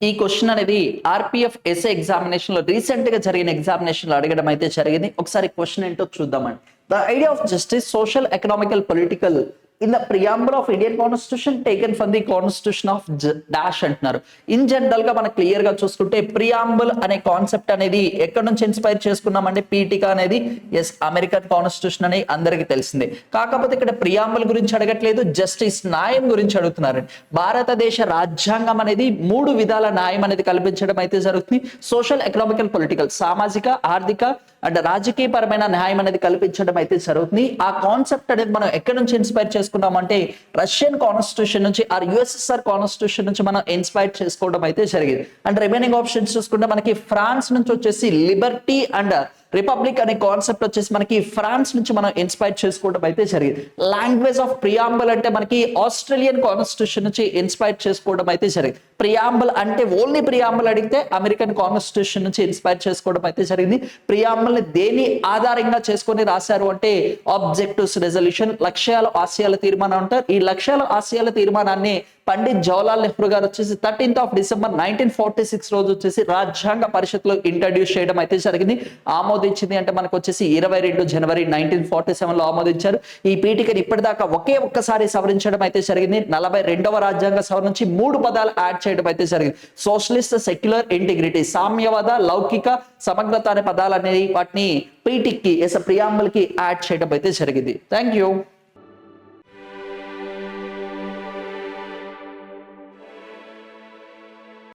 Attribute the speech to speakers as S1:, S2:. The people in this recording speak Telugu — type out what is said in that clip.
S1: ఈ క్వశ్చన్ అనేది ఆర్పిఎఫ్ ఎస్ఏ ఎగ్జామినేషన్ లో రీసెంట్ గా జరిగిన ఎగ్జామినేషన్ లో అడగడం అయితే జరిగింది. ఒకసారి క్వశ్చన్ ఏంటో చూద్దామండి. The idea of justice, social, economical, political in the preamble of Indian constitution taken from the constitution of dash అంటున్నారు. ఇన్ జనరల్ గా మనం క్లియర్ గా చూసుకుంటే ప్రియాంబుల్ అనే కాన్సెప్ట్ అనేది ఎక్కడి నుంచి ఇన్స్పైర్ చేసుకున్నామంటే పీఠిక అనేది ఎస్ అమెరికన్ కాన్స్టిట్యూషన్ అని అందరికీ తెలిసిందే. కాకపోతే ఇక్కడ ప్రియాంబుల్ గురించి అడగట్లేదు, జస్టిస్ న్యాయం గురించి అడుగుతున్నారు. భారతదేశ రాజ్యాంగం అనేది 3 విధాల న్యాయం అనేది కల్పించడం అయితే జరుగుతుంది. సోషల్, ఎకనామికల్, పొలిటికల్ సామాజిక, ఆర్థిక అండ్ రాజకీయ పరమైన న్యాయం అనేది కల్పించడం అయితే జరుగుతుంది. ఆ కాన్సెప్ట్ అనేది మనం ఎక్కడి నుంచి ఇన్స్పైర్ చేసుకున్నామంటే రష్యన్ కాన్స్టిట్యూషన్ నుంచి ఆర్ యుఎస్ఎస్ఆర్ కాన్స్టిట్యూషన్ నుంచి మనం ఇన్స్పైర్ చేసుకోవడం అయితే జరిగింది. అండ్ రిమైనింగ్ ఆప్షన్స్ చూసుకుంటే మనకి ఫ్రాన్స్ నుంచి వచ్చేసి లిబర్టీ అండ్ రిపబ్లిక్ అనే కాన్సెప్ట్ వచ్చేసి మనకి ఫ్రాన్స్ నుంచి మనం ఇన్స్పైర్ చేసుకోవడం అయితే జరిగింది. లాంగ్వేజ్ ఆఫ్ ప్రియాంబుల్ అంటే మనకి ఆస్ట్రేలియన్ కాన్స్టిట్యూషన్ నుంచి ఇన్స్పైర్ చేసుకోవడం అయితే జరిగింది. ప్రియాంబుల్ అంటే ఓన్లీ ప్రియాంబుల్ అడిగితే అమెరికన్ కాన్స్టిట్యూషన్ నుంచి ఇన్స్పైర్ చేసుకోవడం అయితే జరిగింది. ప్రియాంబుల్ ని దేని ఆధారంగా చేసుకొని రాశారు అంటే ఆబ్జెక్టివ్స్ రెజల్యూషన్, లక్ష్యాలు ఆశయాల తీర్మానం అంటారు. ఈ లక్ష్యాలు ఆశయాల తీర్మానాన్ని పండిత్ జవహర్లాల్ నెహ్రూ గారు వచ్చేసి 13th December 1946 రోజు వచ్చేసి రాజ్యాంగ పరిషత్ లో ఇంట్రడ్యూస్ చేయడం అయితే జరిగింది. ఆమోదించింది అంటే మనకు వచ్చేసి 22 జనవరి 1947 లో ఆమోదించారు. ఈ పీఠికని ఇప్పటిదాకా ఒక్కసారి సవరించడం అయితే జరిగింది. 42వ రాజ్యాంగ సవరణ నుంచి 3 పదాలు యాడ్ చేయడం అయితే జరిగింది. సోషలిస్ట్, సెక్యులర్, ఇంటిగ్రిటీ, సామ్యవాద, లౌకిక, సమగ్రత అనే పదాలు అనేది వాటిని పీఠిక్కి ప్రియాంబుల్ కి యాడ్ చేయడం అయితే జరిగింది. Thank you.